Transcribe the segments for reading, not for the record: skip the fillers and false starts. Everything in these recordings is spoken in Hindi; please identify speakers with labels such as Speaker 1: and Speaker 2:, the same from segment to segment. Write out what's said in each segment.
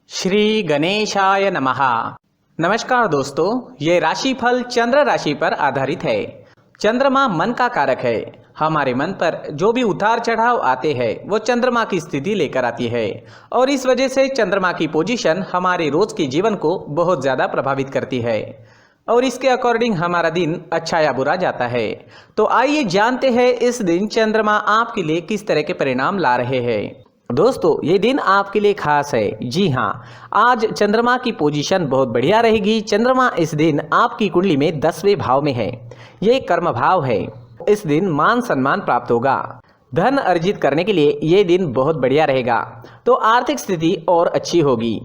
Speaker 1: श्री गणेशाय नमः। नमस्कार दोस्तों, ये राशिफल चंद्र राशि पर आधारित है। चंद्रमा मन का कारक है। हमारे मन पर जो भी उतार चढ़ाव आते हैं वो चंद्रमा की स्थिति लेकर आती है और इस वजह से चंद्रमा की पोजीशन हमारे रोज के जीवन को बहुत ज़्यादा प्रभावित करती है और इसके अकॉर्डिंग हमारा दिन अच्छा या बुरा जाता है। तो आइए जानते हैं इस दिन चंद्रमा आपके लिए किस तरह के परिणाम ला रहे हैं। दोस्तों, ये दिन आपके लिए खास है। जी हाँ, आज चंद्रमा की पोजीशन बहुत बढ़िया रहेगी। चंद्रमा इस दिन आपकी कुंडली में 10वें भाव में है। ये कर्म भाव है। इस दिन मान सम्मान प्राप्त होगा। धन अर्जित करने के लिए ये दिन बहुत बढ़िया रहेगा। तो आर्थिक स्थिति और अच्छी होगी।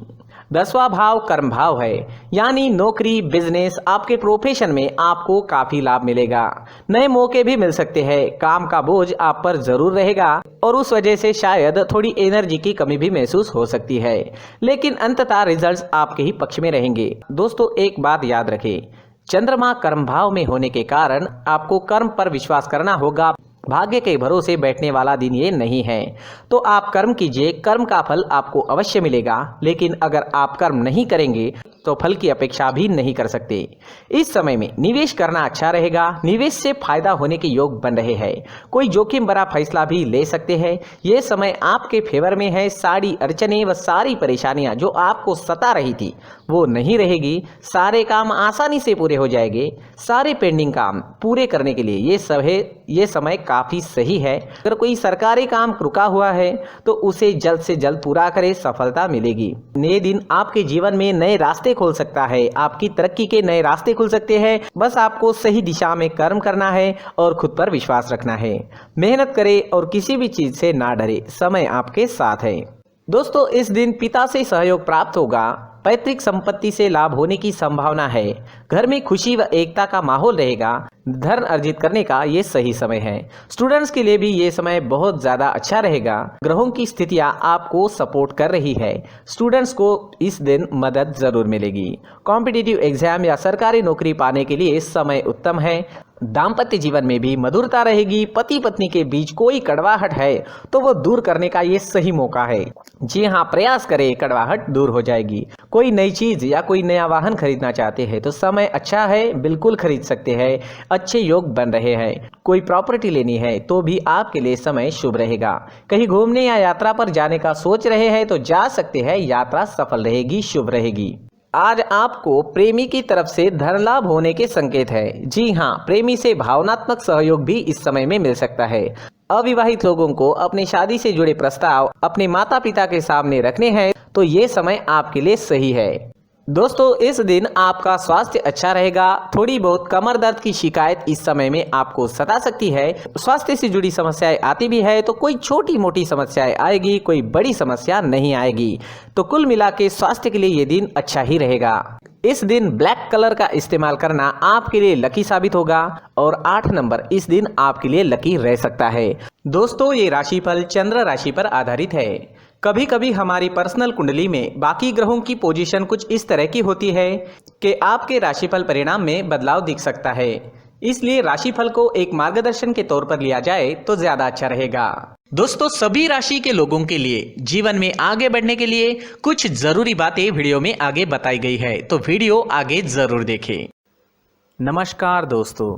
Speaker 1: 10वां भाव कर्म भाव है, यानी नौकरी, बिजनेस, आपके प्रोफेशन में आपको काफी लाभ मिलेगा। नए मौके भी मिल सकते हैं। काम का बोझ आप पर जरूर रहेगा और उस वजह से शायद थोड़ी एनर्जी की कमी भी महसूस हो सकती है, लेकिन अंततः रिजल्ट्स आपके ही पक्ष में रहेंगे। दोस्तों, एक बात याद रखें, चंद्रमा कर्म भाव में होने के कारण आपको कर्म पर विश्वास करना होगा। भाग्य के भरोसे बैठने वाला दिन ये नहीं है। तो आप कर्म कीजिए, कर्म का फल आपको अवश्य मिलेगा, लेकिन अगर आप कर्म नहीं करेंगे तो फल की अपेक्षा भी नहीं कर सकते। इस समय में निवेश करना अच्छा रहेगा। निवेश से फायदा होने के योग बन रहे हैं। कोई जोखिम भरा फैसला भी ले सकते हैं। ये समय आपके फेवर में है। सारी अड़चने व सारी परेशानियां जो आपको सता रही थी वो नहीं रहेगी। सारे काम आसानी से पूरे हो जाएंगे। सारे पेंडिंग काम पूरे करने के लिए ये समय काफी सही है। अगर कोई सरकारी काम रुका हुआ है तो उसे जल्द से जल्द पूरा करें, सफलता मिलेगी। नए दिन आपके जीवन में नए रास्ते खोल सकता है। आपकी तरक्की के नए रास्ते खुल सकते हैं। बस आपको सही दिशा में कर्म करना है और खुद पर विश्वास रखना है। मेहनत करें और किसी भी चीज से ना डरे। समय आपके साथ है। दोस्तों, इस दिन पिता से सहयोग प्राप्त होगा। पैतृक संपत्ति से लाभ होने की संभावना है। घर में खुशी व एकता का माहौल रहेगा। धन अर्जित करने का ये सही समय है। स्टूडेंट्स के लिए भी ये समय बहुत ज़्यादा अच्छा रहेगा। ग्रहों की स्थितियां आपको सपोर्ट कर रही है। स्टूडेंट्स को इस दिन मदद जरूर मिलेगी। कॉम्पिटिटिव एग्जाम या सरकारी नौकरी पाने के लिए समय उत्तम है। दाम्पत्य जीवन में भी मधुरता रहेगी। पति पत्नी के बीच कोई कड़वाहट है तो वो दूर करने का ये सही मौका है। जी हाँ, प्रयास करें, कड़वाहट दूर हो जाएगी। कोई नई चीज या कोई नया वाहन खरीदना चाहते हैं तो समय अच्छा है, बिल्कुल खरीद सकते हैं। अच्छे योग बन रहे हैं। कोई प्रॉपर्टी लेनी है तो भी आपके लिए समय शुभ रहेगा। कहीं घूमने या यात्रा पर जाने का सोच रहे हैं तो जा सकते हैं। यात्रा सफल रहेगी, शुभ रहेगी। आज आपको प्रेमी की तरफ से धन लाभ होने के संकेत है। जी हाँ, प्रेमी से भावनात्मक सहयोग भी इस समय में मिल सकता है। अविवाहित लोगों को अपनी शादी से जुड़े प्रस्ताव अपने माता पिता के सामने रखने हैं तो ये समय आपके लिए सही है। दोस्तों, इस दिन आपका स्वास्थ्य अच्छा रहेगा। थोड़ी बहुत कमर दर्द की शिकायत इस समय में आपको सता सकती है। स्वास्थ्य से जुड़ी समस्याएं आती भी है तो कोई छोटी मोटी समस्याएं आएगी, कोई बड़ी समस्या नहीं आएगी। तो कुल मिला के स्वास्थ्य के लिए ये दिन अच्छा ही रहेगा। इस दिन ब्लैक कलर का इस्तेमाल करना आपके लिए लकी साबित होगा और 8 नंबर इस दिन आपके लिए लकी रह सकता है। दोस्तों, ये राशिफल चंद्र राशि पर आधारित है। कभी कभी हमारी पर्सनल कुंडली में बाकी ग्रहों की पोजीशन कुछ इस तरह की होती है कि आपके राशिफल परिणाम में बदलाव दिख सकता है। इसलिए राशिफल को एक मार्गदर्शन के तौर पर लिया जाए तो ज्यादा अच्छा रहेगा। दोस्तों, सभी राशि के लोगों के लिए जीवन में आगे बढ़ने के लिए कुछ जरूरी बातें वीडियो में आगे बताई गई है, तो वीडियो आगे जरूर देखें। नमस्कार दोस्तों,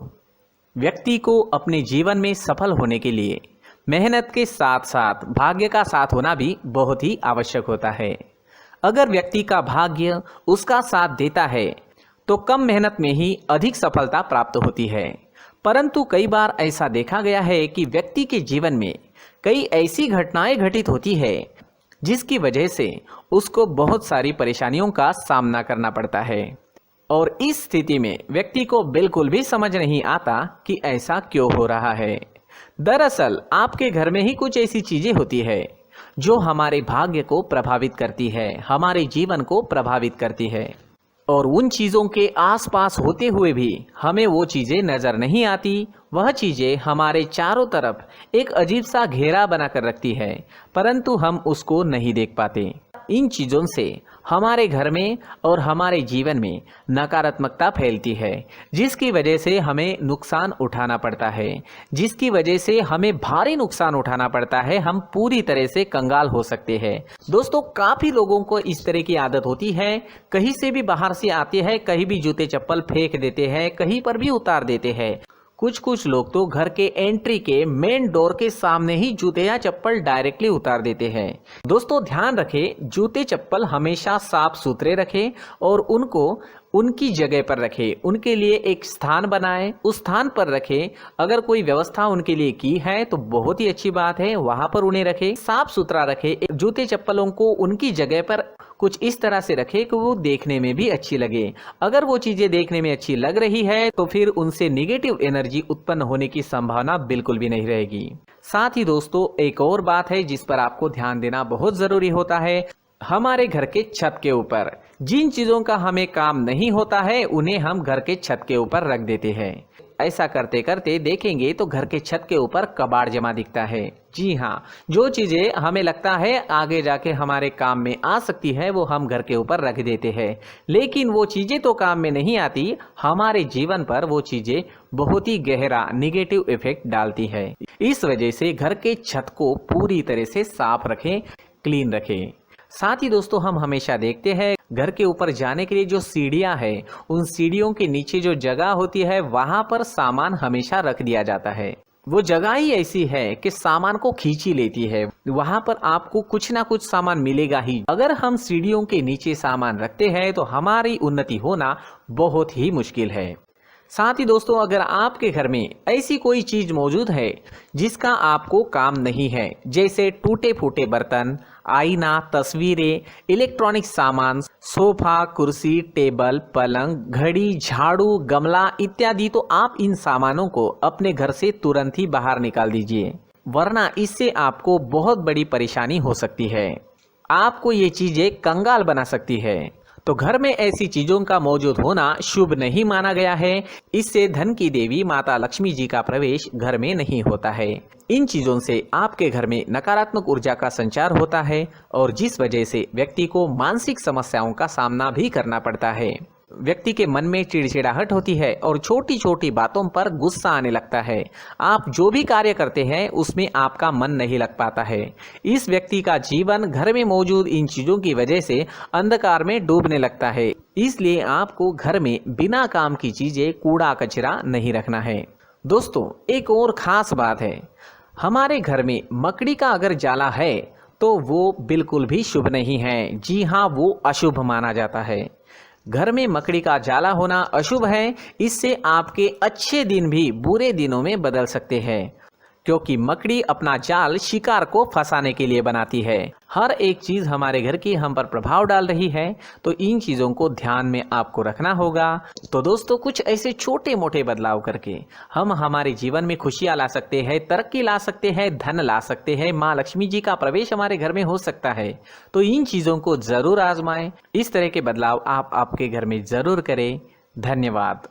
Speaker 1: व्यक्ति को अपने जीवन में सफल होने के लिए मेहनत के साथ साथ भाग्य का साथ होना भी बहुत ही आवश्यक होता है। अगर व्यक्ति का भाग्य उसका साथ देता है तो कम मेहनत में ही अधिक सफलता प्राप्त होती है। परंतु कई बार ऐसा देखा गया है कि व्यक्ति के जीवन में कई ऐसी घटनाएं घटित होती है जिसकी वजह से उसको बहुत सारी परेशानियों का सामना करना पड़ता है और इस स्थिति में व्यक्ति को बिल्कुल भी समझ नहीं आता कि ऐसा क्यों हो रहा है। दरअसल आपके घर में ही कुछ ऐसी चीजें होती है जो हमारे भाग्य को प्रभावित करती है, हमारे जीवन को प्रभावित करती है और उन चीजों के आसपास होते हुए भी हमें वो चीजें नजर नहीं आती। वह चीजें हमारे चारों तरफ एक अजीब सा घेरा बनाकर रखती है, परंतु हम उसको नहीं देख पाते। इन चीज़ों से हमारे घर में और हमारे जीवन में नकारात्मकता फैलती है, जिसकी वजह से हमें नुकसान उठाना पड़ता है, जिसकी वजह से हमें भारी नुकसान उठाना पड़ता है। हम पूरी तरह से कंगाल हो सकते हैं। दोस्तों, काफ़ी लोगों को इस तरह की आदत होती है, कहीं से भी बाहर से आते हैं, कहीं भी जूते चप्पल फेंक देते हैं, कहीं पर भी उतार देते हैं। कुछ लोग तो घर के एंट्री के मेन डोर के सामने ही जूते या चप्पल डायरेक्टली उतार देते हैं। दोस्तों, ध्यान रखें, जूते चप्पल हमेशा साफ सुथरे रखें और उनको उनकी जगह पर रखें। उनके लिए एक स्थान बनाएं, उस स्थान पर रखें। अगर कोई व्यवस्था उनके लिए की है तो बहुत ही अच्छी बात है, वहां पर उन्हें रखें, साफ सुथरा रखें। जूते चप्पलों को उनकी जगह पर कुछ इस तरह से रखें कि वो देखने में भी अच्छी लगे। अगर वो चीजें देखने में अच्छी लग रही है तो फिर उनसे नेगेटिव एनर्जी उत्पन्न होने की संभावना बिल्कुल भी नहीं रहेगी। साथ ही दोस्तों, एक और बात है जिस पर आपको ध्यान देना बहुत जरूरी होता है। हमारे घर के छत के ऊपर जिन चीजों का हमें काम नहीं होता है उन्हें हम घर के छत के ऊपर रख देते हैं। ऐसा करते करते देखेंगे तो घर के छत के ऊपर कबाड़ जमा दिखता है। जी हाँ, जो चीजें हमें लगता है आगे जाके हमारे काम में आ सकती है वो हम घर के ऊपर रख देते हैं, लेकिन वो चीजें तो काम में नहीं आती, हमारे जीवन पर वो चीजें बहुत ही गहरा निगेटिव इफेक्ट डालती है। इस वजह से घर के छत को पूरी तरह से साफ रखें, क्लीन रखें। साथ ही दोस्तों, हम हमेशा देखते हैं घर के ऊपर जाने के लिए जो सीढ़ियां हैं, उन सीढ़ियों के नीचे जो जगह होती है वहां पर सामान हमेशा रख दिया जाता है। वो जगह ही ऐसी है कि सामान को खींची लेती है, वहां पर आपको कुछ ना कुछ सामान मिलेगा ही। अगर हम सीढ़ियों के नीचे सामान रखते हैं तो हमारी उन्नति होना बहुत ही मुश्किल है। साथ ही दोस्तों, अगर आपके घर में ऐसी कोई चीज मौजूद है जिसका आपको काम नहीं है, जैसे टूटे फूटे बर्तन, आईना, तस्वीरें, इलेक्ट्रॉनिक सामान, सोफा, कुर्सी, टेबल, पलंग, घड़ी, झाड़ू, गमला इत्यादि, तो आप इन सामानों को अपने घर से तुरंत ही बाहर निकाल दीजिए, वरना इससे आपको बहुत बड़ी परेशानी हो सकती है। आपको ये चीजें कंगाल बना सकती है। तो घर में ऐसी चीजों का मौजूद होना शुभ नहीं माना गया है। इससे धन की देवी माता लक्ष्मी जी का प्रवेश घर में नहीं होता है। इन चीजों से आपके घर में नकारात्मक ऊर्जा का संचार होता है और जिस वजह से व्यक्ति को मानसिक समस्याओं का सामना भी करना पड़ता है। व्यक्ति के मन में चिड़चिड़ाहट होती है और छोटी छोटी बातों पर गुस्सा आने लगता है। आप जो भी कार्य करते हैं उसमें आपका मन नहीं लग पाता है। इस व्यक्ति का जीवन घर में मौजूद इन चीजों की वजह से अंधकार में डूबने लगता है। इसलिए आपको घर में बिना काम की चीजें, कूड़ा कचरा नहीं रखना है। दोस्तों, एक और खास बात है, हमारे घर में मकड़ी का अगर जाला है तो वो बिल्कुल भी शुभ नहीं है। जी हाँ, वो अशुभ माना जाता है। घर में मकड़ी का जाला होना अशुभ है। इससे आपके अच्छे दिन भी बुरे दिनों में बदल सकते हैं, क्योंकि मकड़ी अपना जाल शिकार को फंसाने के लिए बनाती है। हर एक चीज हमारे घर की हम पर प्रभाव डाल रही है, तो इन चीजों को ध्यान में आपको रखना होगा। तो दोस्तों, कुछ ऐसे छोटे मोटे बदलाव करके हम हमारे जीवन में खुशियां ला सकते हैं, तरक्की ला सकते हैं, धन ला सकते हैं, माँ लक्ष्मी जी का प्रवेश हमारे घर में हो सकता है। तो इन चीजों को जरूर आजमाएं। इस तरह के बदलाव आप आपके घर में जरूर करें। धन्यवाद।